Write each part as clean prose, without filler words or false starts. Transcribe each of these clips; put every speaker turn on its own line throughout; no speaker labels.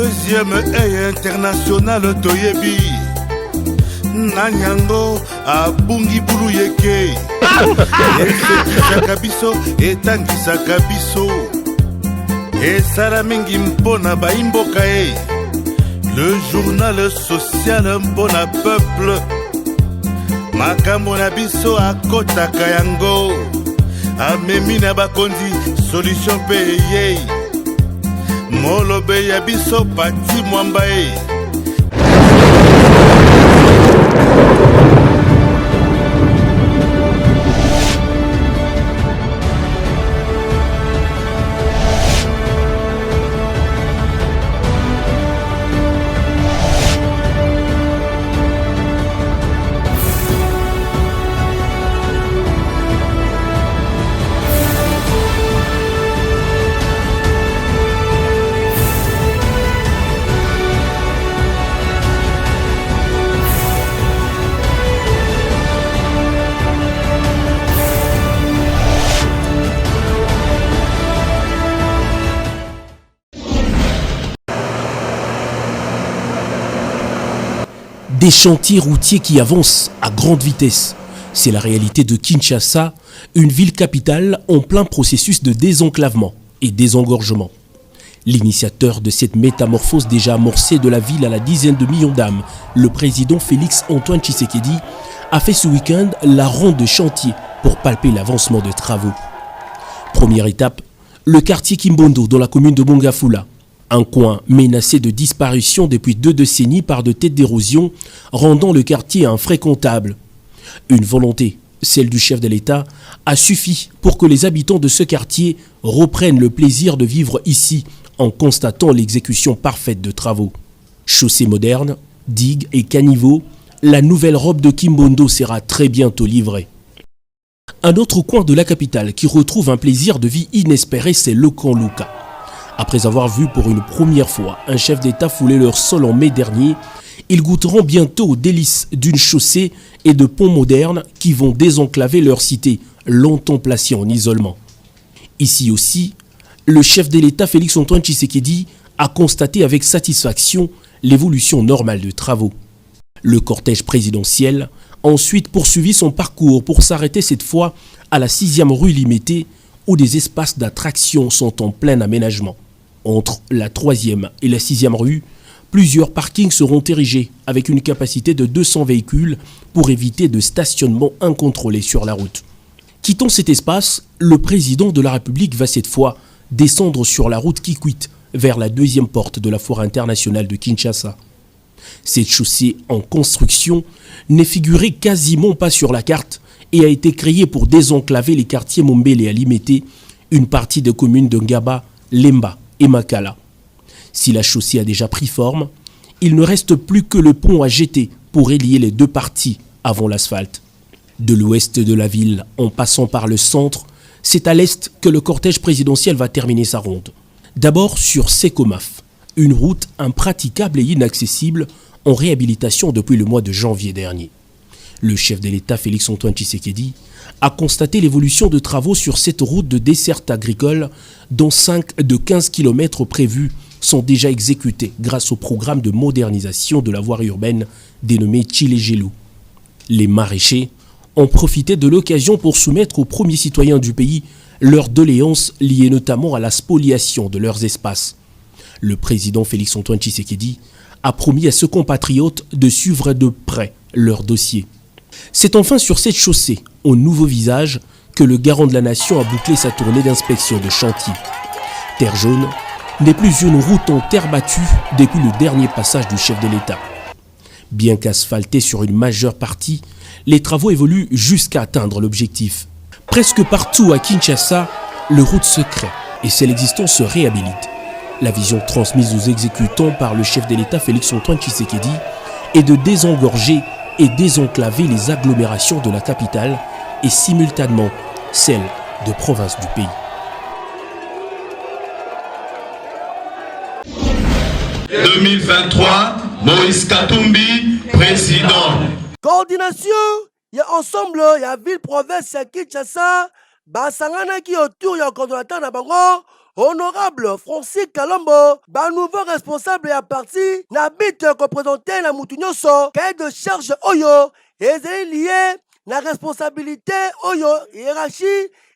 Deuxième œil international Toyebi Nanyango abungi bulu yeke esekisaka biso etangisaka biso esala mingi mpona baimboka le journal social mpona peuple makambo na biso akotaka yango amemi na bakonzi solution mpe eyei molobe ya biso pati mwamba
Des chantiers routiers qui avancent à grande vitesse. C'est la réalité de Kinshasa, une ville capitale en plein processus de désenclavement et désengorgement. L'initiateur de cette métamorphose déjà amorcée de la ville à la dizaine de millions d'âmes, le président Félix-Antoine Tshisekedi, a fait ce week-end la ronde de chantier pour palper l'avancement de travaux. Première étape, le quartier Kimbondo dans la commune de Mongafula. Un coin menacé de disparition depuis 2 décennies par de têtes d'érosion, rendant le quartier infréquentable. Une volonté, celle du chef de l'État, a suffi pour que les habitants de ce quartier reprennent le plaisir de vivre ici en constatant l'exécution parfaite de travaux. Chaussées modernes, digues et caniveaux, la nouvelle robe de Kimbondo sera très bientôt livrée. Un autre coin de la capitale qui retrouve un plaisir de vie inespéré, c'est le camp Luka. Après avoir vu pour une première fois un chef d'État fouler leur sol en mai dernier, ils goûteront bientôt aux délices d'une chaussée et de ponts modernes qui vont désenclaver leur cité, longtemps placée en isolement. Ici aussi, le chef de l'État Félix-Antoine Tshisekedi a constaté avec satisfaction l'évolution normale de travaux. Le cortège présidentiel a ensuite poursuivi son parcours pour s'arrêter cette fois à la 6e rue Limité, où des espaces d'attraction sont en plein aménagement. Entre la 3e et la 6e rue, plusieurs parkings seront érigés avec une capacité de 200 véhicules pour éviter de stationnement incontrôlé sur la route. Quittant cet espace, le président de la République va cette fois descendre sur la route Kikwit vers la 2e porte de la foire internationale de Kinshasa. Cette chaussée en construction n'est figurée quasiment pas sur la carte et a été créée pour désenclaver les quartiers Mombele et Alimete, une partie des communes de Ngaba, Lemba et Makala. Si la chaussée a déjà pris forme, il ne reste plus que le pont à jeter pour relier les 2 parties avant l'asphalte. De l'ouest de la ville, en passant par le centre, c'est à l'est que le cortège présidentiel va terminer sa ronde. D'abord sur Sekomaf, une route impraticable et inaccessible en réhabilitation depuis le mois de janvier dernier. Le chef de l'État Félix-Antoine Tshisekedi a constaté l'évolution de travaux sur cette route de desserte agricole dont 5 de 15 km prévus sont déjà exécutés grâce au programme de modernisation de la voirie urbaine dénommé Tshilé-Gelou. Les maraîchers ont profité de l'occasion pour soumettre aux premiers citoyens du pays leurs doléances liées notamment à la spoliation de leurs espaces. Le président Félix-Antoine Tshisekedi a promis à ses compatriotes de suivre de près leur dossier. C'est enfin sur cette chaussée, au nouveau visage, que le garant de la nation a bouclé sa tournée d'inspection de chantier. Terre jaune n'est plus une route en terre battue depuis le dernier passage du chef de l'État. Bien qu'asphaltée sur une majeure partie, les travaux évoluent jusqu'à atteindre l'objectif. Presque partout à Kinshasa, le route se crée et celle existante se réhabilite. La vision transmise aux exécutants par le chef de l'État Félix-Antoine Tshisekedi est de désengorger et désenclaver les agglomérations de la capitale et simultanément celles de province du pays.
2023, Moïse Katumbi, président.
Coordination, il y a ensemble, il y a ville province, il y a Kinshasa, Basanganaki autour, il y a coordonnateur na bango, honorable Francis Kalombo, nouveau responsable à parti, n'habite représenté la Moutounyoso, cahier de charge Oyo, et lié la responsabilité Oyo, hiérarchie,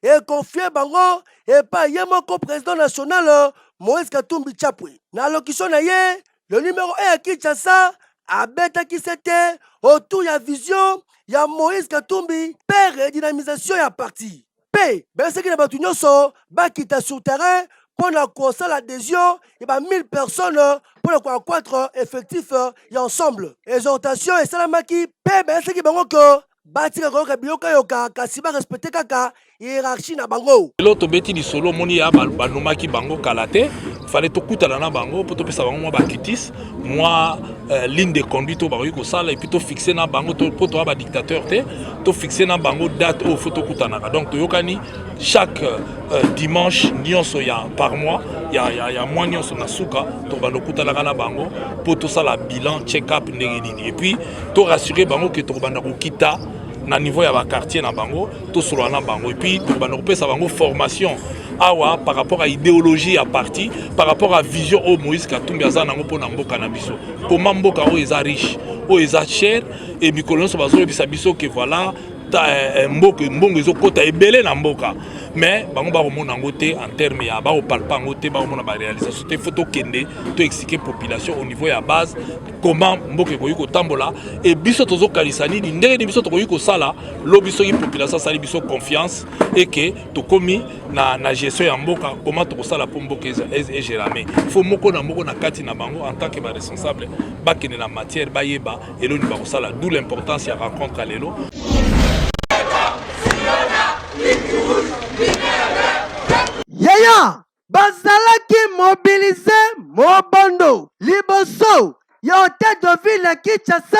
et confié Bango, et pas Yemoko président national, Moïse Katumbi Chapwe. Na locution na ye, le numéro 1 à Kinshasa, à Beta qui c'était, autour ya vision, ya Moïse Katumbi, père et dynamisation ya parti. P, ben ce qui n'a pas tout nyonso, ba kita sur terrain, pour la course l'adhésion, et ben 1000 personnes, pour le croître effectif et ensemble. Exhortation et salamaki, P, ben ce qui bango que, batika koyoka biyoka yoka kasi ba respecte kaka hiérarchie na bango.
L'autre beti di solo moni ya banomaki bango kalate fallait to kutala na bango pour to pesa bango moi bakitis moi ligne de conduite au bango ko sala et puis to fixer na bango to pour to ba dictateur te to fixer na bango date au photo kutana donc to yokani chaque dimanche nyonso ya par mois ya mois nyonso na suka to bando kutala na bango pour to sala bilan check up ndenge nini et puis to rassurer bango que to banda ko kita na niveau ya ba quartier na bango to solo na bango et puis to banda ko pesa bango formation awa par rapport à idéologie à parti par rapport à vision au Moïse Katumbi aza nango pona mboka na biso comment mboka o eza riche o eza cher et mikolo so bazo bisa biso que voilà mboka mbongo ezokota ebele na mboka mais bango ba komona ngo te en terme ya ba opalpa ngo te ba komona ba réalisation te faut to kende to expliquer population au niveau ya base comment mboka ko yiko tambola et biso tozo kalisani ni ndenge biso to ko yiko sala lo biso ki population sali biso confiance et que to komi na gestion ya mboka comment to ko sala pour mboka et gérer faut moko na kati na bango en tant que ba responsable ba kene na matière ba yeba et lo ni ba ko sala d'où l'importance ya rencontre lelo.
Yaya bazalaki mobilisé mobondo liboso ya hôtel de ville ya Kinshasa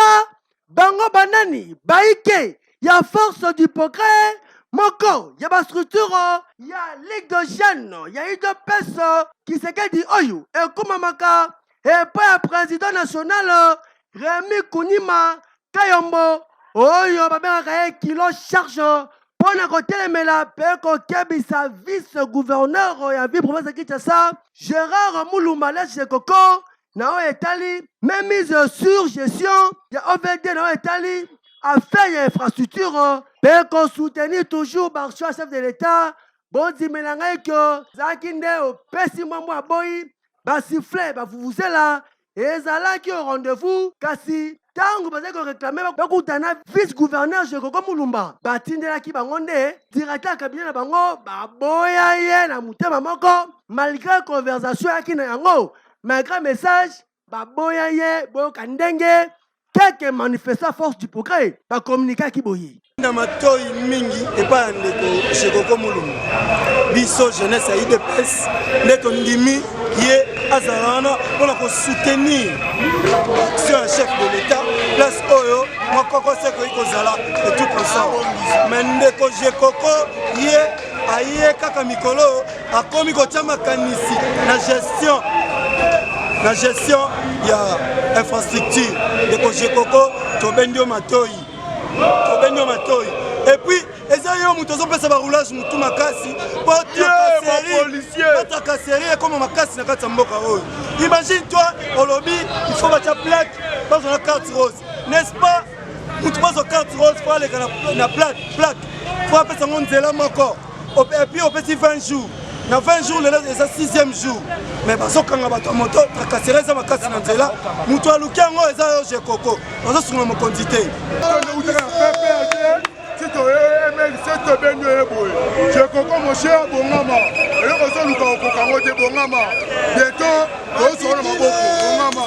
bango banani baike ya force du progrès moko ya bastructure ya ligue de jeunes ya UDPS Kisekedi oyo ekomamaka epa ya président national Rémi Kunima Kayombo oyo babengaka ye kilo charge pona kotelemela pe kokebisa vice-gouverneur ya ville province ya Kinshasa Gérard Mulumba Lese Koko na oyo etali même mise sur gestion ya OVD na oyo etali affaire ya infrastructure pe kosoutenir toujours barchois chef de l'État bondimela ngai ke zalaki nde opesi mwambo aboyi basifle bavuvuzela ezalaki au rendez-vous kasi tango bazali koreklame bakutana vice-gouverneur Jekoko Mulumba batindelaki bango nde directeur ya cabinet na bango baboya ye na motema moko malgré conversation yaki na yango malgré message baboya ye boyoka ndenge quelques manifestants force du progrès bakommunikaki boye
na matoi mingi epa ya ndeko Jekoko Mulumba biso jeunesse ya UDPS nde tondimi ye azala wana mpona kosoutenir sur un chef de l'État place oyo mokoko se koyi kozala etout consent mais ndeko Jekoko ye aye kaka mikolo akomi kotia makanisi na gestion ya infrastructure ndeko Jekoko tobendio matoi et puis eza yo moto azopesa baroulage motu makasi po takaseri ekoma makasi na kati ya mboka oyo imagine toi olobi il faut batia plaque bazona carte rose n'est-ce pas motu bazwa carte rose fo aleka na plaque fo apesa ngo nzela moko et puis opesi 20 jours na 20 jours lelo eza 6e jour mais bazokanga bato ya moto takaseri eza makasi na nzela moto aluki yango eza yo Jekoko bazosunga mokonzi te
Jekoko mon cher bongama et on luka okokango te bongama bientôt ozona maboko bongama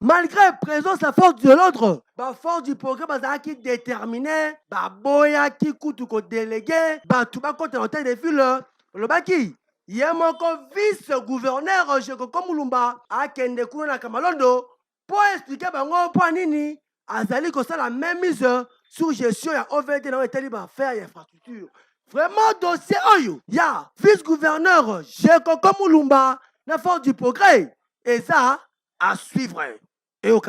malgré la présence la force de l'autre ba force du progrès bazalaki déterminé baboyaki kutu ko délégué batu bakota na hôtel de ville lobaki ye moko vice-gouverneur Jekoko Mulumba akende kuna na Kamalondo pour expliquer bango po nini azali kosala même mise sur gestion ya OVD na etali ba faire ya infrastructure vraiment dossier oyo ya vice-gouverneur Jekoko Mulumba na force du progrès et ça à suivre et au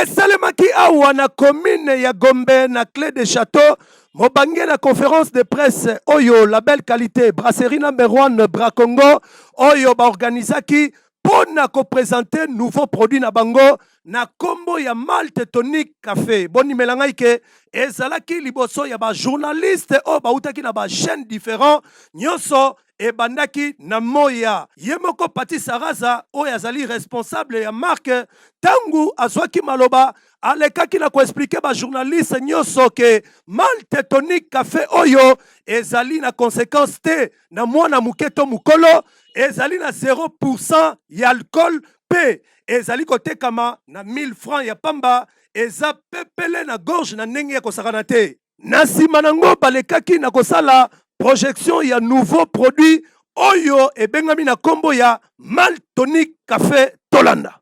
esalemaki awa na commune ya Gombe na clé de château mobange na conférence de presse oyo la belle qualité brasserie number 1 Bracongo oyo baorganizaki pona ko présenter nouveau produit na bango na kombo ya Malte Tonic Café. Boni melangai ke ezalaki liboso ya ba journaliste o bautaki na ba chaîne différent nyonso e bandaki na moya yemoko Pati Saraza o yazali responsable ya marque tangu azwaki maloba alekaki na ko expliquer ba journaliste nyonso ke Malte Tonic Café oyo ezali na conséquence te na mwana muketo mukolo ezali na 0% ya alcool pe ezali kotekama na 1000 francs ya pamba eza pepele na gorge na ndenge ya kosakana te. Na nsima nango balekaki na kosala projection ya nouveau produit oyo ebengami na kombo ya Malte Tonic Café Tolanda.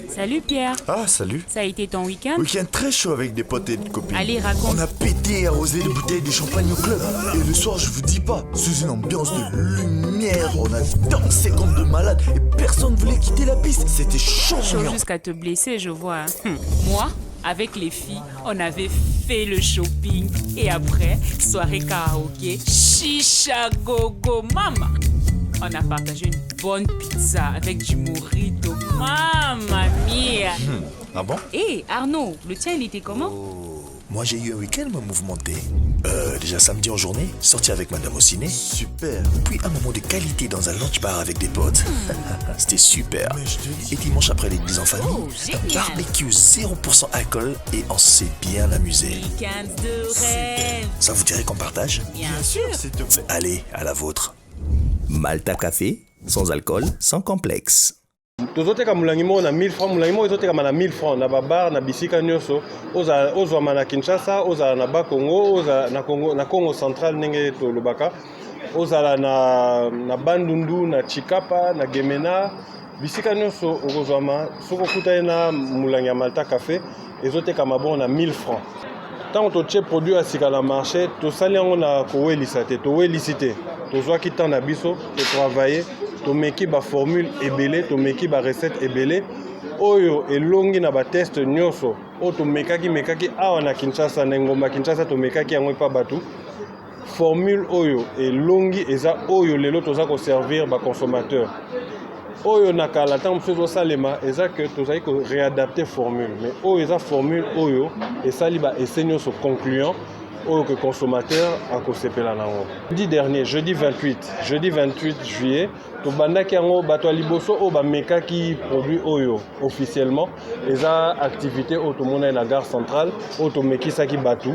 Salut Pierre.
Ah, salut.
Ça a été ton week-end?
Week-end très chaud avec des potes et des copines.
Allez, raconte.
On a pété et arrosé des bouteilles de champagne au club. Et le soir, je vous dis pas, sous une ambiance de lumière, on a dansé comme de malades et personne ne voulait quitter la piste. C'était chaud.
Chaud jusqu'à te blesser, je vois. Moi, avec les filles, on avait fait le shopping. Et après, soirée karaoké, chicha gogo, mama. On a partagé une bonne pizza avec du mojito. Mamma mia!
Ah bon?
Hé, Arnaud, le tien, il était comment?
Moi, j'ai eu un week-end mouvementé. Déjà samedi en journée, sorti avec madame au ciné. Super. Puis un moment de qualité dans un lunch bar avec des potes. C'était super. Et dimanche après l'église en famille, un barbecue 0% alcool et on s'est bien amusé.
Week-end de rêve.
Ça vous dirait qu'on partage?
Bien sûr.
Allez, à la vôtre. Malta Café, sans alcool, sans complexe.
tozoteka mulangi moko na 1000 francs mulangi moko ezotekama na 1000 francs na babar na bisika nyonso ozwama na Kinshasa ozala na Bakongo ozala na Congo central ndenge tolobaka ozala na Bandundu na Chikapa na Gemena bisika nyonso okozwama soko okutani na mulangi ya Malta Café ezotekama bon na 1000 francs. Tant que tu produit à sika na marché, tu sali yango na kowelisa te, towelisi te. Tozwaki temps na biso, to travailler, to meki ba formule ebele, to meki ba recette ebele. Oyo elongi na ba test nyonso, o to mekaki awa na Kinshasa na ngomba Kinshasa to mekaki yango pa batu. Formule oyo elongi eza oyo lelo toza ko servir ba consommateur. Oyo nakala tant msuzo salema eza que tozali ko réadapter formule mais oyo eza formule oyo esali ba esenyo so concluant oyo que consommateur akosepela nango. Jeudi 28 juillet to bandaki yango bato ya liboso o ba mekaki produit oyo officiellement eza activité oyo tomona na gare centrale oyo to mekisaki batu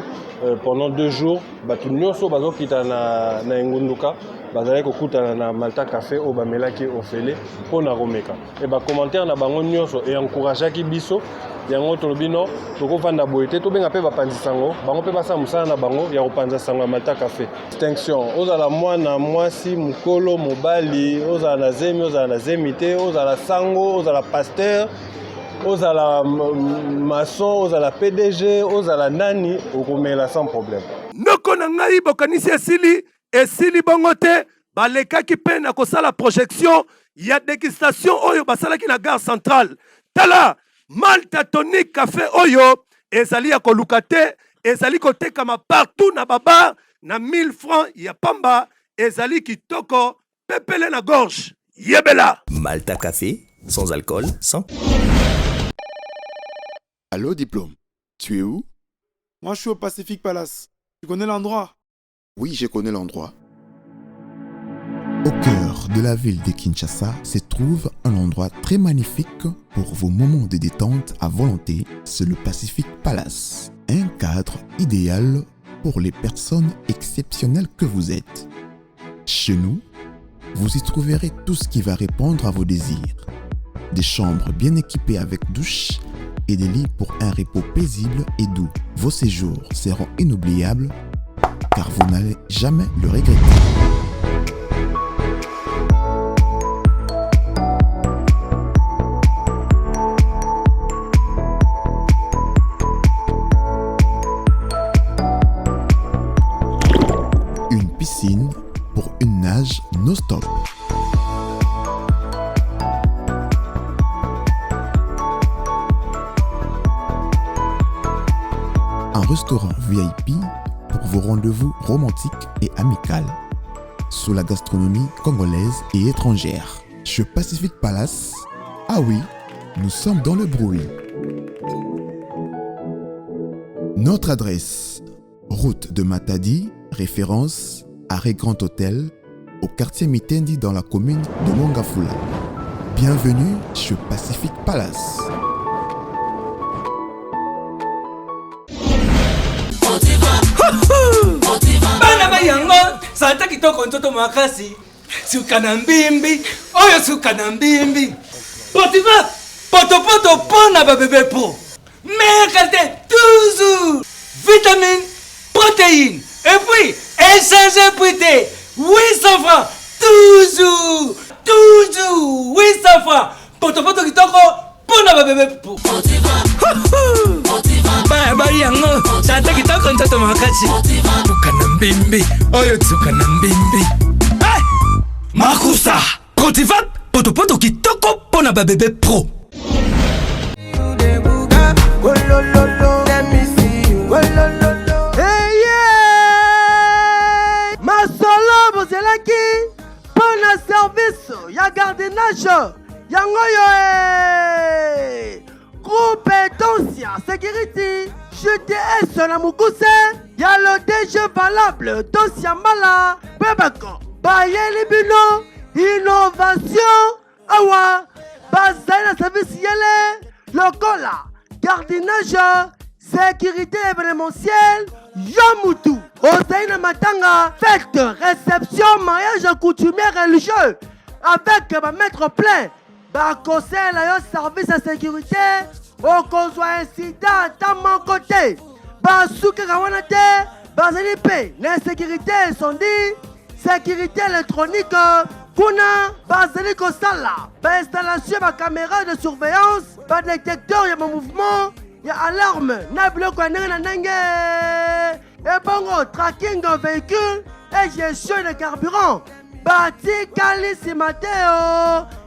pendant 2 jours batu nyonso bazokita na Ngunduka bazali kokutana na Malta Café o bamelaki ofele pona romeka et ba commentaire na bango nyonso et encourageaki biso yango tolobi no tokovanda boyete tobenga pe bapanzisango bango pe basa musala na bango ya kopanza sango ya Malta Café. Distinction ozala mwana mwasi mukolo mobali ozala na zemi ozala na zemite ozala sango ozala pasteur ozala maçon ozala PDG ozala nani okomela sans problème.
Noko na ngai bokanisi esili bongo te balekaki pe na kosala projection ya dégustation oyo basalaki na gare centrale. Tala Malte Tonic Café oyo ezali ya koluka te ezali kotekama partout na babar na 1000 francs ya pamba ezali kitoko pepele na gorge yebela.
Malta Café, sans alcool, sans...
Allô, diplôme. Tu es où? Moi, je suis au Pacific Palace. Tu connais l'endroit?
Oui, je connais l'endroit. Au cœur de la ville de Kinshasa se trouve un endroit très magnifique pour vos moments de détente à volonté, c'est le Pacific Palace. Un cadre idéal pour les personnes exceptionnelles que vous êtes. Chez nous, vous y trouverez tout ce qui va répondre à vos désirs. Des chambres bien équipées avec douche et des lits pour un repos paisible et doux. Vos séjours seront inoubliables car vous n'allez jamais le regretter. Une piscine pour une nage non-stop. restaurant VIP pour vos rendez-vous romantiques et amicaux sur la gastronomie congolaise et étrangère. Chez Pacific Palace, ah oui, nous sommes dans le bruit. Notre adresse, route de Matadi, référence Arrêt Grand Hôtel, au quartier Mitendi dans la commune de Mongafula. Bienvenue chez Pacific Palace.
Bana bayango santa kitoko ntoto makasi suka na mbimbi oyo suka na mbimbi potiva poto pona ba bébé pro meilleure qualité toujours vitamines protéines et puis échanger prité 800 francs toujours 800 francs poto kitoko pona ba bébé pro Baba yango santa kitoko ntoto makasi suka na mbimbi oyo suka na mbimbi Makusa Protiva poto kitoko pona ba bébé pro
Masolo bozelaki pona service ya gardiennage yango yo groupe Tonsia Security GTS na mukuse ya le DG valable Tonsia Mbala Bebako bayeli bino innovation awa bazali na service yele lokola gardiennage sécurité événementielle Yamutu ozali na matanga fête réception mariage coutumier religieux avec ba maître plein ba conseil la yo service à sécurité okozwa incident ta mon côté ba suka wana te bazali pe na sécurité incendie sécurité électronique kuna bazali kosala ba installation ba caméra de surveillance ba détecteur ya mouvement ya alarme na biloko ya ndenge na ndenge ebongo tracking de véhicule et gestion de carburant batikali nsima te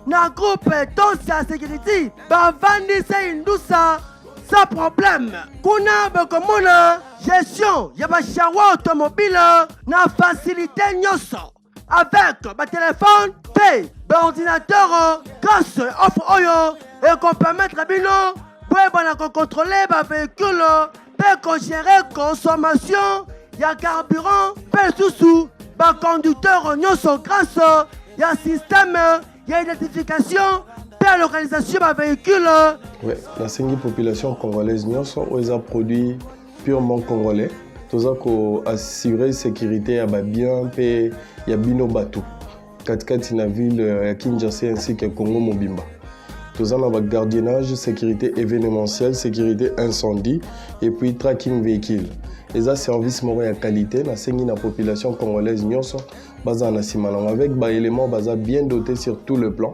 na groupe Tonsia Security bavandisa indusa sans problème kuna bokomona gestion ya bacharwa automobile na facilité nyonso avec batelefone mpe baordinateur grâce offre oyo ekopermettre bino boyebana kocontrôle bavéhicule mpe kogérer consommation ya carburant mpe lisusu baconducteur nyonso grâce ya système ya identification mpe localisation bavéhicule.
Ouais, nasengi population congolaise nyonso oyo eza produit purement congolais toza koassurer sécurité ya babien mpe ya bino bato katikati na ville ya Kinshasa ainsi que Congo mobimba. Toza na ba gardiennage, sécurité événementielle, sécurité incendie et puis tracking véhicule. Eza service moko ya qualité nasengi na population congolaise nyonso baza na simanango avec ba éléments baza bien dotés sur tout le plan.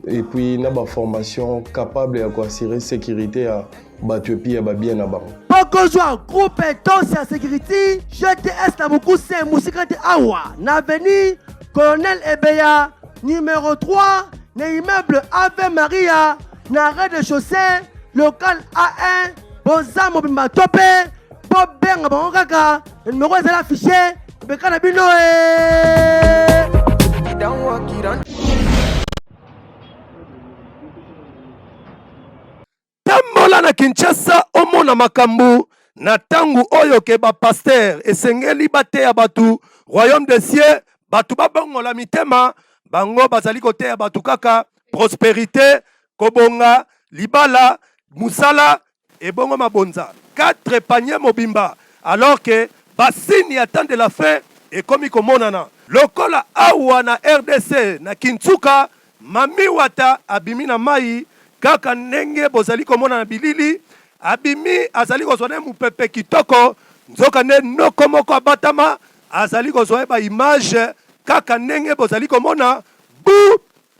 Et puis na ba formation capable ya assurer sécurité à Batiopi ya ba bien na bango.
Pokozwa groupe Tonsia Security GTS na mukuse musikate awa na avenue Colonel Ebeya numéro 3 na immeuble Ave Maria na rez-de-chaussée local A1 boza mobimba tope bobenga bango kaka numéro ezali affiché beka na bino tambola na Kinshasa omona makambo na tangu oyo ke ba pasteur esengeli bateya batu royaume des cieux batu babongola mitema bango bazali koteya batu kaka prospérité kobonga libala musala ebongo mabonza 4 paniers mobimba alors que basini attendent la fin et comme komonana lokola awa na RDC na Kintsuka mami wata abimi na mai kaka ndenge bozali komona na bilili abimi azali kozwa mupepe kitoko nzoka ne noko moko abatama azali kozwa ba image kaka ndenge bozali komona bu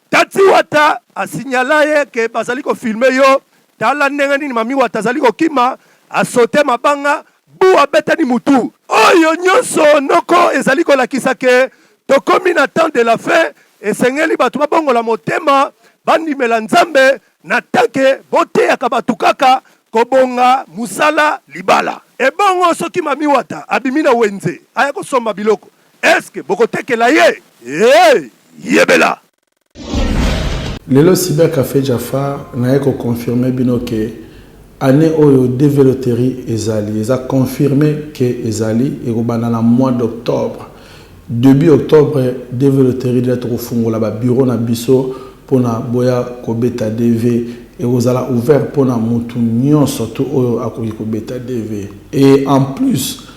tati wata asignala ye ke bazali ko filmer yo tala ndenge nini mami wata azali kokima asote mabanga bu abetani mutu oyo nyonso noko ezali kolakisa ke tokomi na temps de la fin esengeli batu babongola motema bandimela nzambe na tanke boteyaka batu kaka
kobonga musala libala. Ebongo soki mami wata abimina wenze aya kosomba biloko. Eske bokotekela ye? Yebela.
Lelo Cybercafé Jafar n'a pas confirmé que année oyo développerie ezali. Ils a confirmé que ezali et au mois d'octobre. Début octobre développerie d'être au fond là bureau na biso pour na boya ko beta DV et vous allez ouvert pour na mutu nyon surtout oyo akoki ko beta DV. Et en plus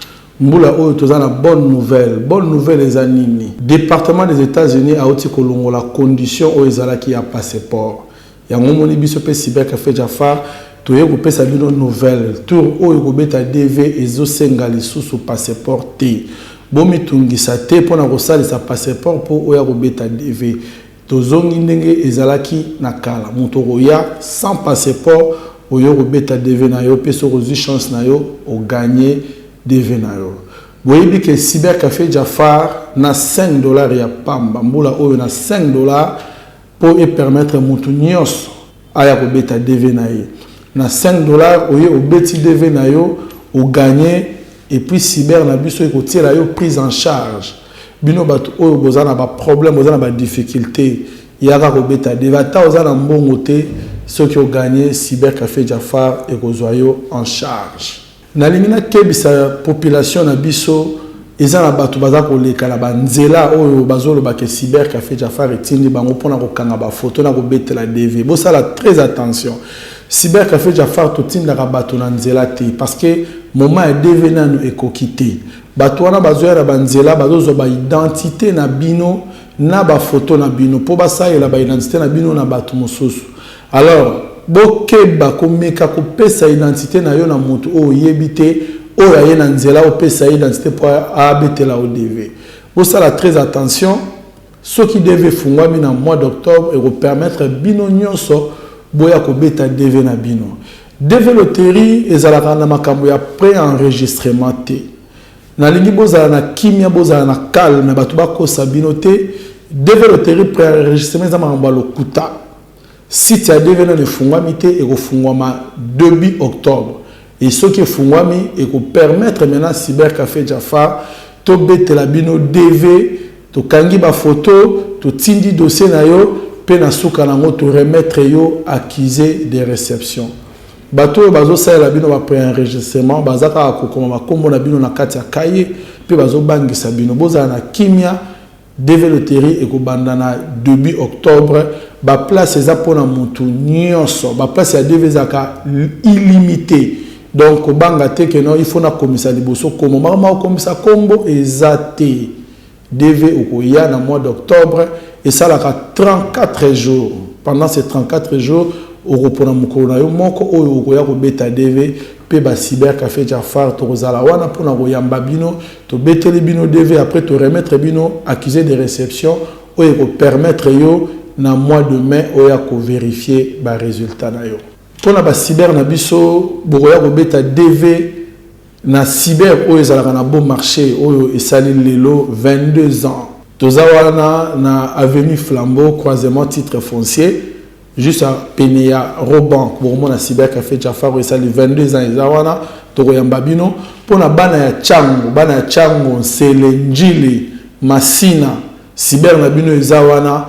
Mboula oyo tozana bonne nouvelle les anini. Département des États-Unis a oti kolongo la condition oyo ezala ki ya passeport. Ya ngomoni biso pe Cybercafé Jafar toye ko pesa bino nouvelle tour oyo ko beta DV ezo senga lisusu passeport te. Bomi tungisa te pona ko salisa passeport po oyo ko beta DV. Tozongi ndenge ezalaki na kala. Moto ya sans passeport oyo ko beta DV na yo pe so rezu chance na yo o gagner DV na yo. Boyebi que Cybercafé Jafar na $5 ya pamba mbula oyo na $5 pour permettre mutu nyos aya ko beta DV na ye. Na $5 oyo o beti DV na yo o gagner et puis cyber na biso ko tira yo prise en charge. Bino batu oyo bozana ba problème bozana ba difficulté yaka ko beta DV ata ozana mbongo te ceux qui ont gagné Cybercafé Jafar et ko zoyo en charge. Na limina kebisa population na biso ezana batu bazako leka la banzela oyo bazolo ba ke Cybercafé Jafar etindi bango pona ko kanga ba photo na ko betela DV. Bo sala très attention. Cybercafé Jafar to tinda ka batu na nzela te parce que moment e DV nanu ekokite. Batu wana bazoya na banzela bazozo ba identité na bino na ba photo na bino po basayela ba identité na bino na batu mosusu. Alors bokeba komeka kopesa identité na yo na moto o yebite o ya na nzela o pesa identité pour abetela au DV. Bo sala très attention. Ce qui devait fungwami na mois d'octobre et permettre bino nyonso boya ko beta DV na bino. DV loterie ezalaka na makambo ya pré-enregistrement te. Na lingi bozala na kimia bozala na calme batu bakosa bino te. DV loterie pré-enregistrement za makambo lokuta. Si tu as devenu le fungwami te et ko fungwama début octobre. Et ce qui est fungwami et ko permettre maintenant Cybercafé Jafar to betela bino DV to kangi ba photo to tindi dossier na yo pe na suka nango to remettre yo accusé de réception. Bato bazo sa la bino ba pré-enregistrement bazaka ko koma makombo na bino na kati ya kaye pe bazo bangisa bino boza na kimia DV loterie et ko bandana début octobre ba place eza pona mutu nyonso ba place ya DV zaka illimité. Donc banga te que non il faut na komisa liboso komo mama komisa kombo ezate DV okoya na mois d'octobre et ça la 34 jours. Pendant ces 34 jours au repona mukolo na yo moko oyo okoya ko beta DV pe ba Cybercafé Jafar to rozala wana pona ko yamba bino to beteli bino DV après to remettre bino accusé de réception oyo ko permettre yo na mois de mai oya ko vérifier ba résultat na yo. Pona ba cyber na biso bokoya ko beta DV na cyber oyo ezalaka na bon marché oyo esali lelo 22 ans. Tozawana na avenue Flambeau croisement titre foncier juste à Pénéa Roban pour mon Cybercafé Jafar esali 22 ans ezawana tokoyamba bino pona bana ya chango Selenjili Masina cyber na bino ezawana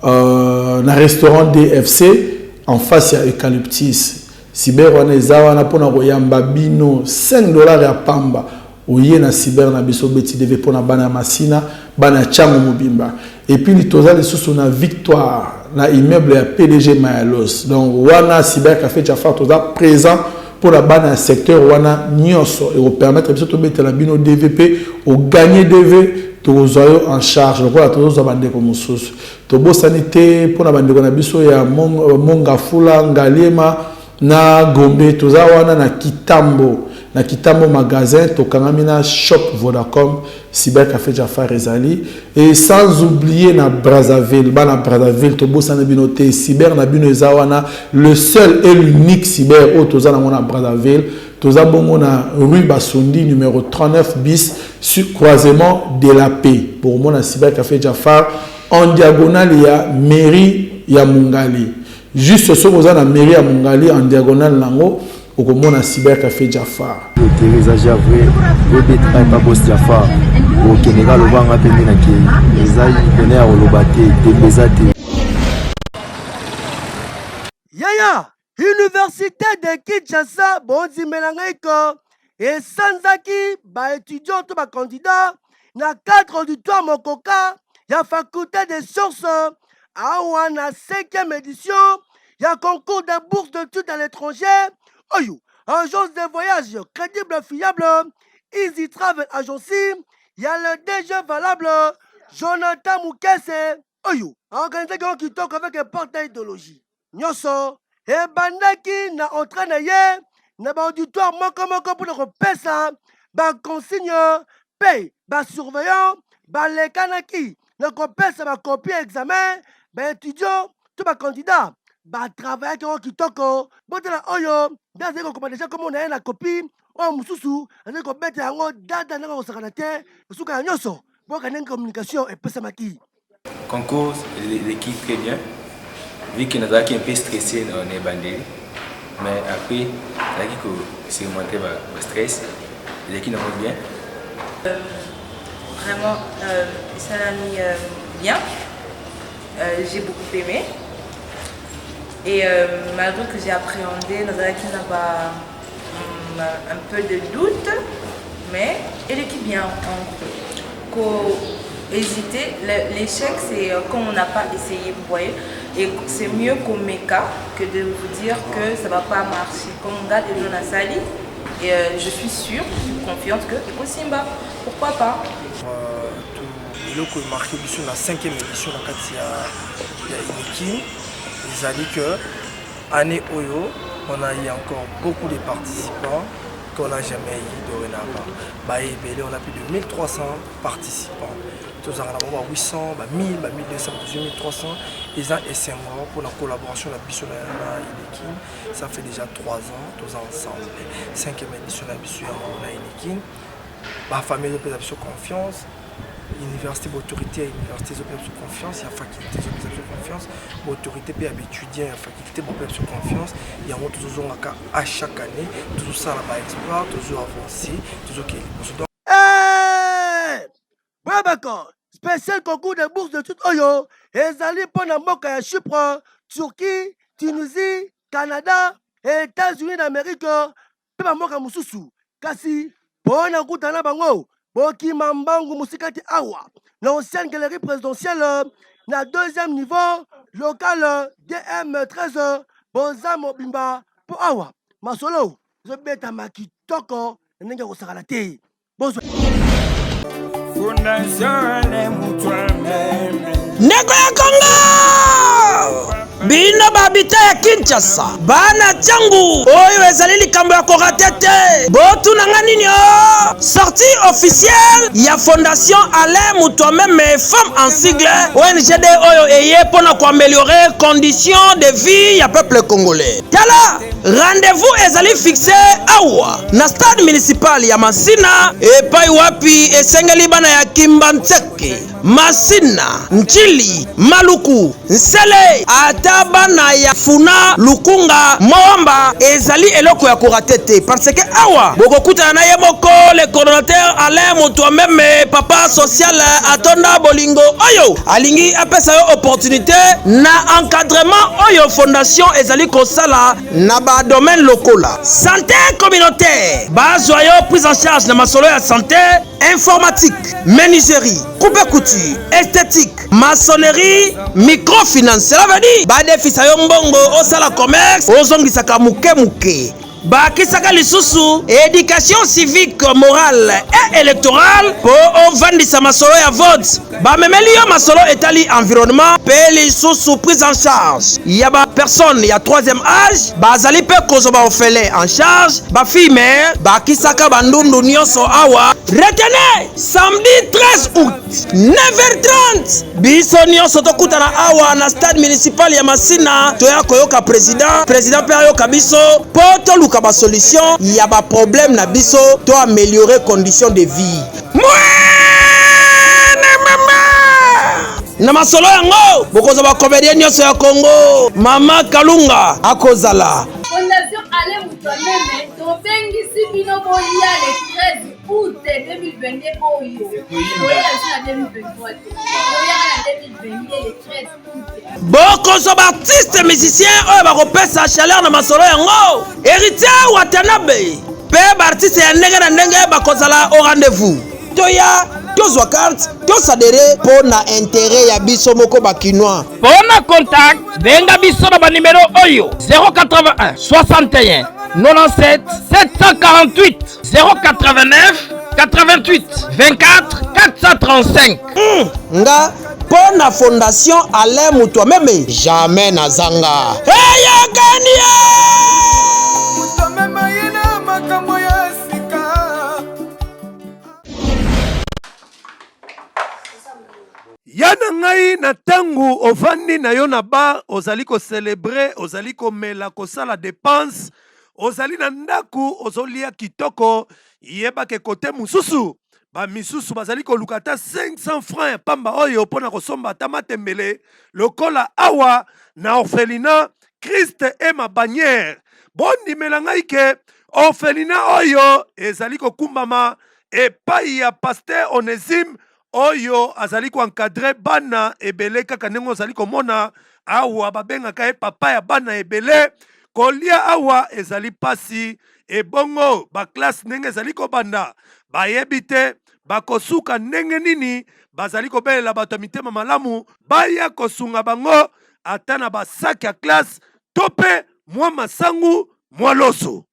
na restaurant DFC en face à Eucalyptus. Cyber wana ezawana pona koyamba bino $5 ya pamba. Oye na cyber na biso beti DV pona bana Masina, bana chango mobimba. Et puis litoza lisusu na victoire na immeuble ya PDG Mayalos. Donc wana Cybercafé Jafar toza présent pour la bana secteur wana nyonso et permettre biso to betela bino DVP au gagner DV tozoyo en charge lokola tozo bandeko mosusu to bosanité pour na bandeko na biso ya monga fula ngalema na Gombe tozawana na Kitambo magasin to kangamina shop Vodacom Cybercafé Jafar ezali et sans oublier na Brazzaville to bosana binote cyber na bino ezawana le seul et l'unique cyber au tozana na Brazzaville tozabongo na rue Basundi numéro 39 bis sur croisement de la paix pour mon Cybercafé Jafar en diagonale ya mairie ya Mungali juste ce que vous avez la mairie à Mungali en diagonale nango okomona Cybercafé Jafar.
Teresa Javre, bébé travaille pas boss Jafar. Au Sénégal, on va en appeler Naki. Les aïe, on est à Olobate, Tembezate.
Yaya, Université de Kinshasa, Bonzi Melangaiko, et Sanzaki, étudiant ou candidat, na 4 auditoire Mokoka, ya faculté des sciences, à na 5e édition, ya concours de bourse d'études à l'étranger, Oyo, agence de voyage crédible, fiable, Easy Travel Agency, ya le DG valable, Jonathan Moukesse, Oyo, organisation qui toque avec un portail idéologie. Nyoso, et bandaki na entraîne ye, na ba auditoire moko pour le repesa, ba consigne, paye, ba surveillant, ba lekanaki, na repesa ba copie examen, ba étudiant, tout ba candidat, ba travail qui toko, bon de la oyo, dans les recommandations comme on a la copie, on mususu, on a qu'on mette en dada na ko sakanate, suka nyoso, bon une communication et pesa maki.
Concours, l'équipe très bien. Vu que nous avons un peu stressé, on est bandé. Mais après, c'est remonté le stress. L'équipe nous va bien.
Vraiment, ça l'a mis bien. J'ai beaucoup aimé. Et malgré que j'ai appréhendé, nous avons pas un peu de doute. Mais l'équipe bien en gros. Hésiter, l'échec c'est quand on n'a pas essayé, vous voyez, et c'est mieux qu'au méca que de vous dire que ça ne va pas marcher. Comme on garde les gens à Sali, et je suis sûre, je suis confiante que au Simba, pourquoi pas.
Tout le coup marqué sur la 5e édition dans il y a une équipe, ils ont dit que année Oyo, on a eu encore beaucoup de participants qu'on n'a jamais eu dorénavant. On a plus de 1300 participants. Tous en 800, 1000, 1200, 1300. Ils ont essayé pour la collaboration de la Bissou et ça fait déjà 3 ans, tous ensemble. 5e édition de la Bissou et la famille de confiance. L'université d'autorité et l'université de confiance, il y a faculté de confiance, l'autorité peut étudier, il y a faculté de confiance, il y a toujours à chaque année, toujours ça là-bas exploit, toujours avancé, toujours qu'il y
a. Ouais, d'accord. Spécial concours de bourse de tout Oyo, et Zali pendant Moka à Chypre, Turquie, Tunisie, Canada, et États-Unis d'Amérique, et Moka Moussousou, Kassi, bon à Goutana Bango. Boki Mambangu Musikati Awa, l'ancienne galerie présidentielle, na 2e niveau, local DM13, Bonza Mobimba, pour Awa, Masolo, je bête à Maki Toko, Nenga Rosagalate. Bonsoir.
Nego ya Congo! Bino babita ya Kinshasa bana changu oyo ezali likambo ya koratete botuna nini o sortie officielle ya fondation Alain Mutuameme femme en sigle ONGD oyo eye pona ko améliorer conditions de vie ya peuple congolais. Tala rendez-vous ezali fixé awa na stade municipal ya Masina epai wapi esengeli bana ya Kimbantseke Masina Nchili Maluku Nsele bana ya Funa Lukunga Moamba ezali eloko ya koratete parce que awa bokokuta na ye moko le coordinateur Alain Mutuameme papa social atonda bolingo oyo alingi apesa yo opportunité na encadrement oyo fondation ezali kosala na ba domaine lokola santé communautaire bazwa yo prise en charge na masolo ya santé informatique menuiserie coupe couture esthétique maçonnerie microfinance cela veut dire badefisa yo mbongo osala commerce ozongisaka muke bakisaka lisusu éducation civique morale et électorale po ovandisa masolo ya vote bamemeli yo masolo etali environnement pe lisusu prise en charge ya ba personne ya 3e âge bazali pe kozoba ofele en charge ba fille mère bakisaka bandundu nyonso awa retenez samedi 13 août 9h30 biso nyonso tokutana awa na stade municipal ya Masina toya koyoka président pe ayoka biso po toluka ba solution ya ba problème na biso to améliorer conditions de vie na masolo yango bokoza ba comédien nyonso ya Congo mama Kalunga akozala
Fondation Alain toi-même, tobengisi bino bolia le 13 août 2022 oyo. Boya na 2023. Boya na 2022 le 13 août.
Bokozo artiste musicien oyo bakopesa chaleur na masolo yango. Héritier Watanabe. Pe artiste ya ndenge na ndenge bakozala au rendez-vous. Toya tozwa carte tosadere po na intérêt ya biso moko bakinois.
Pona contact benga biso na ba numéro oyo 081 61 97 748 089 88 24 435.
Nga pona fondation Alain Mutuameme jamais nazanga. Hey Kania!
Yana ngai na tangu ovandi na yo na ba ozali ko célébrer ozali ko mela ko sala dépense ozali na ndaku ozolia kitoko yeba ke kote mususu ba misusu bazali ko lukata 500 francs pamba oyo pona ko somba tamatembele lokola awa na orphelinat Christ et ma bannière bondi mela ngai ke orphelinat oyo ezali ko kumbama epai ya pasteur Onésime oyo azali ko encadrer bana ebele kaka ndenge ozali komona awa babengaka papa ya bana ebele kolia awa ezali pasi ebongo ba classe ndenge ezali kobanda bayebi te bakosuka ndenge nini bazali kobelela bato mitema malamu baya kosunga bango ata na basaki ya classe to pe mwa masangu mwa loso.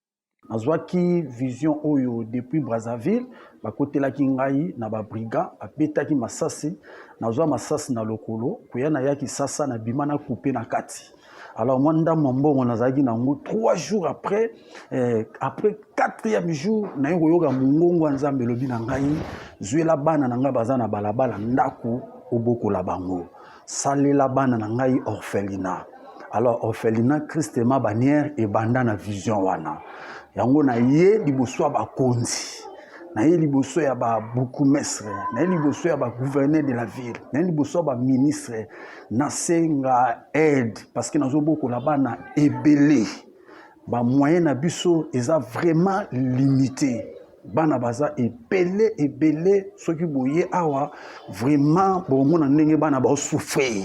Nazwaki vision oyo depuis Brazzaville bakotelaki ngai na babriga apetaki masasi nazwa masasi na lokolo kuya na yaki sasa na bima na couper na kati. Alors moi ndambo mbongo nazalaki nango 3 jours après après 4e jour na yoka mungongo nzambe lobi na ngai zwela bana na ngai baza na balabala ndaku obokola bango salela bana na ngai orphelinat. Alors orphelinat Christ et ma bannière et banda na vision wana yango na ye liboso ba konzi na ye liboso ya ba bourgmestre na ye liboso ya ba gouverneur de la ville na ye liboso ba ministre na senga aide parce que nazo boko la bana ebele ba moyen na biso eza vraiment limité bana baza ebele soki boye awa vraiment bon na ndenge bana ba souffrir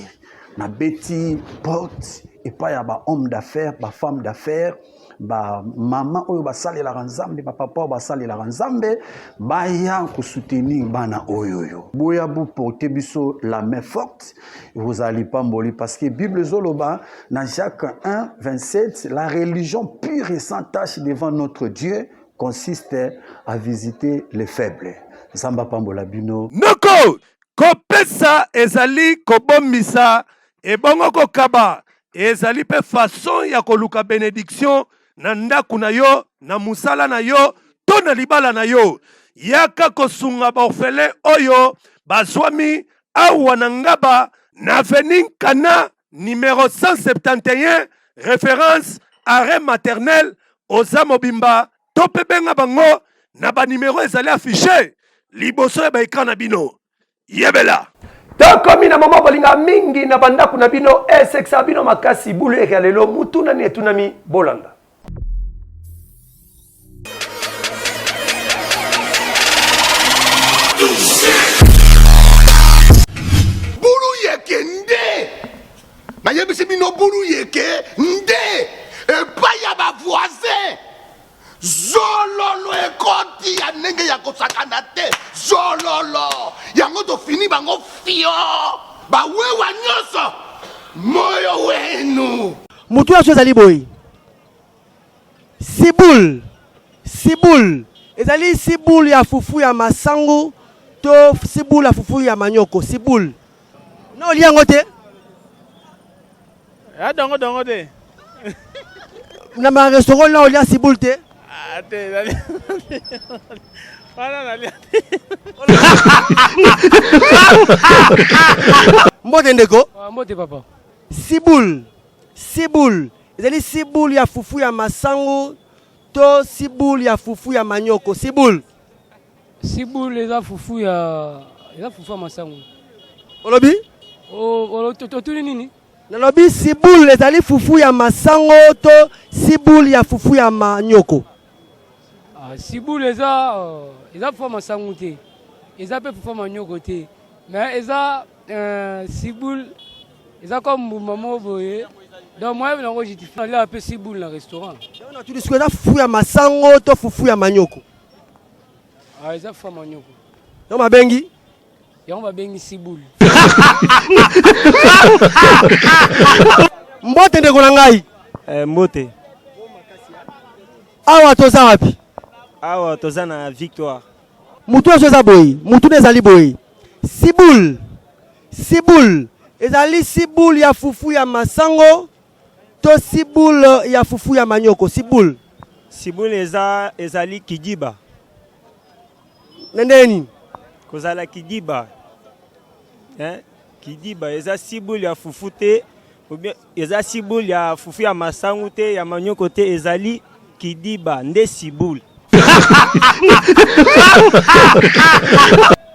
na beti porte et pas ya ba homme d'affaires ba femme d'affaires ba maman oyo basali la nzambe ba papa oyo basali la nzambe baya ko soutenir bana oyoyo boya bu porter biso la main forte vous allez pas mboli parce que Bible zoloba na Jacques 1:27 la religion pure et sans tache devant notre Dieu consiste à visiter les faibles. Zamba pambola bino
noko kopesa ezali kobomisa ebongo kokaba ezali pe façon ya koluka bénédiction na ndaku na yo na musala na yo to na libala na yo yaka kosunga baorphelin oyo bazwami awa na ngaba na avenue Kana numéro 171 référence arrêt maternel oza mobimba to pe benga bango na ba numéro ezali affiché liboso ya ba écran na bino yebela tokomi na mama bolinga mingi na bandaku na bino eseksa bino makasi bulu ya lelo mutuna ni etunami bolanda
bulu yeke nde nayebisi bino bulu yeke nde epai ya bavoisin zololo ekoti ya ndenge ya kosakana te zololo yango tofini bango fio bawewa nyonso moyo wenu
motu nyonso ezali boye sibule ezali sibule ya fufu ya masangu to sibule ya fufu ya manyoko sibule no olia yango te
ya dongo te
na ma restaurant na olia sibule te mbote ndeko
mbote papa
sibule ezali sibule ya fufu ya masangu to sibule ya fufu ya manyoko sibule
eza fufu ya masangu
olobi
otuni nini
nalobi siboule ezali fufu ya masango to siboule ya fufu ya manyoko.
Siboule eza fufu masango te. Eza pe fufu manyoko te. Mais eza siboule eza comme maman boye. Donc moi je vais justifier aller un peu siboule dans restaurant.
Tu dis que eza fufu ya masango to fufu ya manyoko.
Eza fufu manyoko.
Non mabengi
yango babengi siboule.
Mbote ndeko na ngai.
Mbote.
Awa toza wapi?
Awa toza na Victoire.
Mutu eza boy, mutu ezali boy. Siboule ezali siboule ya fufu ya masango to siboule ya fufu ya manyoko.
Siboule ezali kidiba.
Nendeni
kozala kidiba. Kidiba eza siboule ya fufu te, eza siboule ya fufu ya masango te, ya manyoko te, ezali kidiba nde siboule.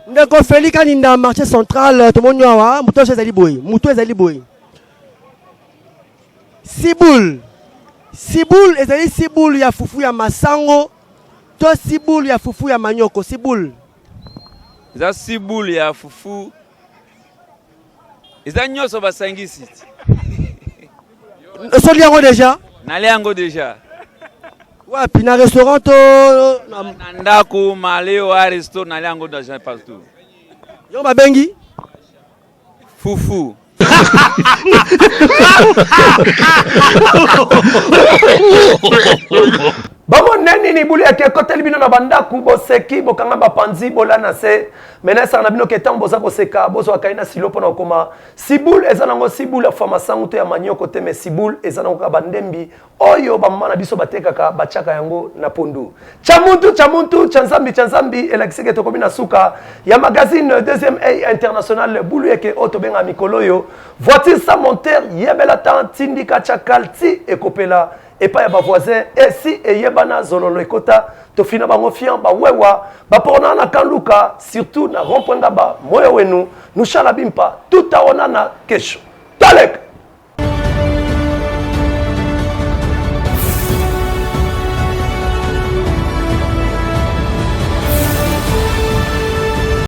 Ndeko Felika ninda marché central tomonyo awa mutu ezali boy. Siboule ezali siboule ya fufu ya masango to siboule ya fufu ya manyoko.
Eza siboule ya fufu. Eza nyonso basangisi.
Osoli yango déjà?
Nali yango déjà.
Wapi na restaurant to
na ndako maleo a resto nali yango déjà partout.
Yo babengi
fufu.
Bamo neni ni buli yake koteli bino na bandaku boseki bokanga bapanzi bolana se menesa na bino ketan boza koseka bozo akaina silo pona okoma siboule ezanango siboule fa masango to ya manyoko te mais siboule ezanango ka bandembi oyo bamama na biso batekaka bachaka yango na pondu chamuntu chanzambi elakiseke to komina suka ya magazine deuxième A international bulu yake oto benga mikoloyo voiture sans moteur yebela tan tindika chakalti ekopela et pas ya voisin et si eyebana zololo ekota to fina bango fian ba wewa ba pona na kanluka surtout na romponda ba moyo wenu nous chala bimpa tout aona na kesho talek